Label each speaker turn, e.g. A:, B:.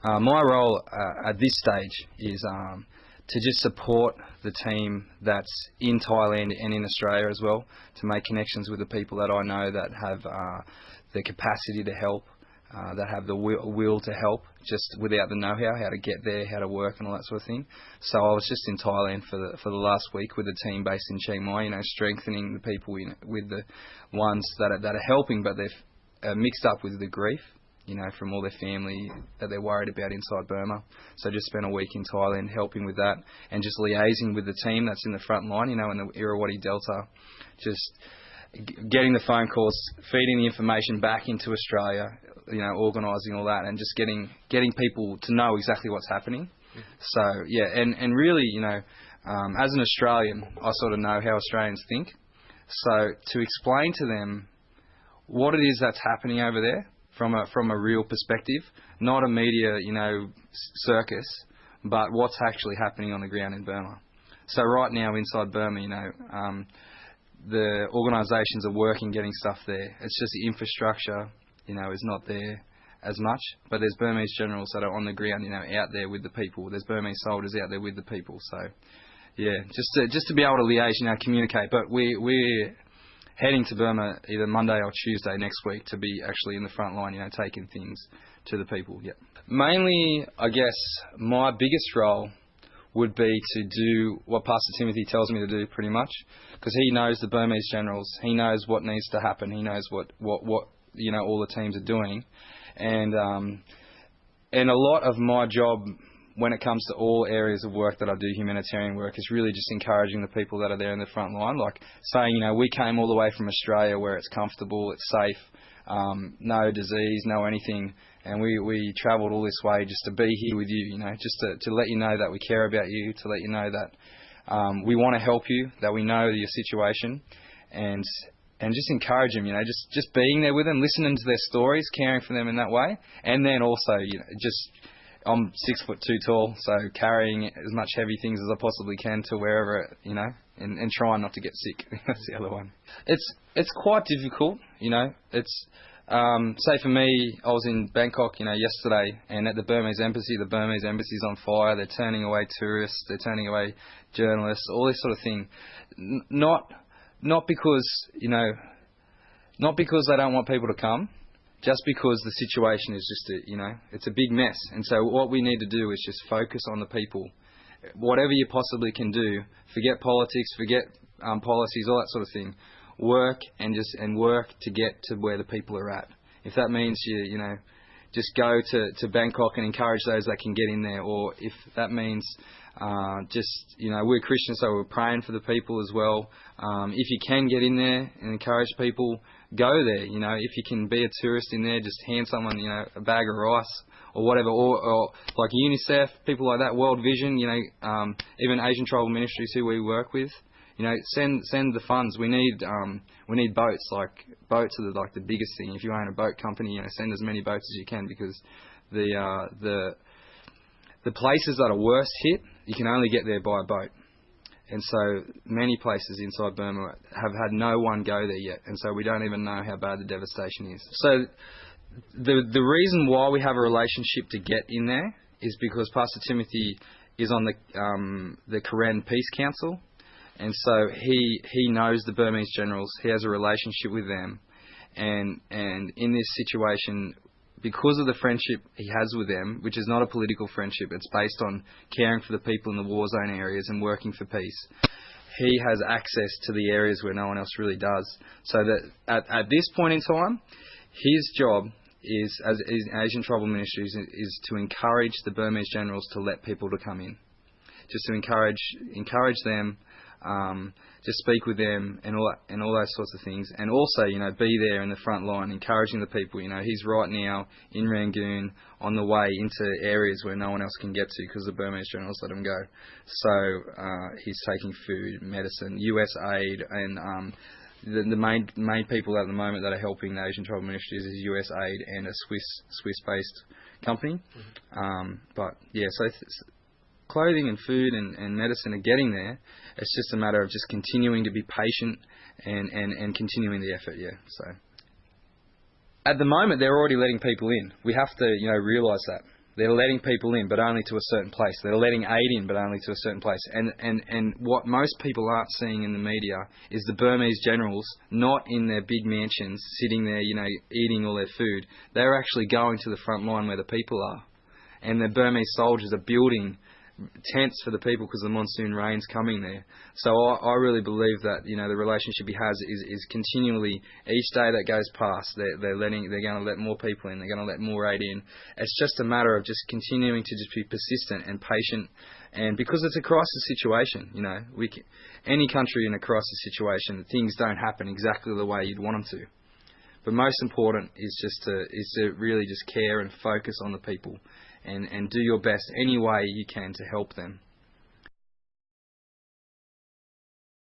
A: My role at this stage is to just support the team that's in Thailand and in Australia as well, to make connections with the people that I know that have the capacity to help, that have the will to help, just without the know-how, how to get there, how to work and all that sort of thing. So I was just in Thailand for the last week with a team based in Chiang Mai, strengthening the people with the ones that are helping, but they're mixed up with the grief, from all their family that they're worried about inside Burma. So just spent a week in Thailand helping with that and just liaising with the team that's in the front line, in the Irrawaddy Delta, just getting the phone calls, feeding the information back into Australia, organising all that, and just getting people to know exactly what's happening. So yeah, and really, as an Australian, I sort of know how Australians think. So to explain to them what it is that's happening over there from a real perspective, not a media, circus, but what's actually happening on the ground in Burma. So right now inside Burma, the organisations are working getting stuff there. It's just the infrastructure, is not there as much. But there's Burmese generals that are on the ground, out there with the people. There's Burmese soldiers out there with the people. So, yeah, just to be able to liaise, communicate. But we're heading to Burma either Monday or Tuesday next week to be actually in the front line, taking things to the people. Yeah. Mainly, I guess my biggest role would be to do what Pastor Timothy tells me to do, pretty much, because he knows the Burmese generals. He knows what needs to happen. He knows what all the teams are doing, and a lot of my job when it comes to all areas of work that I do, humanitarian work, is really just encouraging the people that are there in the front line, like saying, we came all the way from Australia where it's comfortable, it's safe, no disease, no anything. And we travelled all this way just to be here with you, just to let you know that we care about you, to let you know that we want to help you, that we know your situation, and just encourage them, just being there with them, listening to their stories, caring for them in that way. And then also, I'm 6'2" tall, so carrying as much heavy things as I possibly can to wherever, and trying not to get sick. That's the other one. It's quite difficult, it's... say for me, I was in Bangkok, yesterday, and at the Burmese embassy's on fire. They're turning away tourists, they're turning away journalists, all this sort of thing. Not because they don't want people to come, just because the situation is just it's a big mess. And so what we need to do is just focus on the people. Whatever you possibly can do, forget politics, forget policies, all that sort of thing. Work and work to get to where the people are at. If that means you just go to Bangkok and encourage those that can get in there, or if that means we're Christians, so we're praying for the people as well. If you can get in there and encourage people, go there. If you can be a tourist in there, just hand someone a bag of rice or whatever, or like UNICEF, people like that, World Vision, even Asian Tribal Ministries who we work with. Send the funds. We need boats. Like boats are the biggest thing. If you own a boat company, send as many boats as you can, because the places that are worst hit, you can only get there by a boat. And so many places inside Burma have had no one go there yet, and so we don't even know how bad the devastation is. So the reason why we have a relationship to get in there is because Pastor Timothy is on the Karen Peace Council. And so he knows the Burmese generals. He has a relationship with them, and in this situation, because of the friendship he has with them, which is not a political friendship, it's based on caring for the people in the war zone areas and working for peace. He has access to the areas where no one else really does. So that at this point in time, his job is, as Asian Tribal Ministries, is to encourage the Burmese generals to let people to come in, just to encourage them. Just speak with them and all those sorts of things, and also be there in the front line encouraging the people. He's right now in Rangoon on the way into areas where no one else can get to because the Burmese generals let him go. So he's taking food, medicine, US aid, and the main people at the moment that are helping the Asian Tribal Ministries is US aid and a Swiss based company. But yeah, so clothing and food and medicine are getting there. It's just a matter of just continuing to be patient and continuing the effort, yeah. So at the moment, they're already letting people in. We have to, realise that. They're letting people in, but only to a certain place. They're letting aid in, but only to a certain place. And what most people aren't seeing in the media is the Burmese generals, not in their big mansions, sitting there, eating all their food. They're actually going to the front line where the people are. And the Burmese soldiers are building tents for the people because the monsoon rain's coming there. So I really believe that the relationship he has is continually, each day that goes past, they're going to let more people in, they're going to let more aid in. It's just a matter of just continuing to just be persistent and patient, and because it's a crisis situation, any country in a crisis situation, things don't happen exactly the way you'd want them to. But most important is to really just care and focus on the people. And do your best any way you can to help them.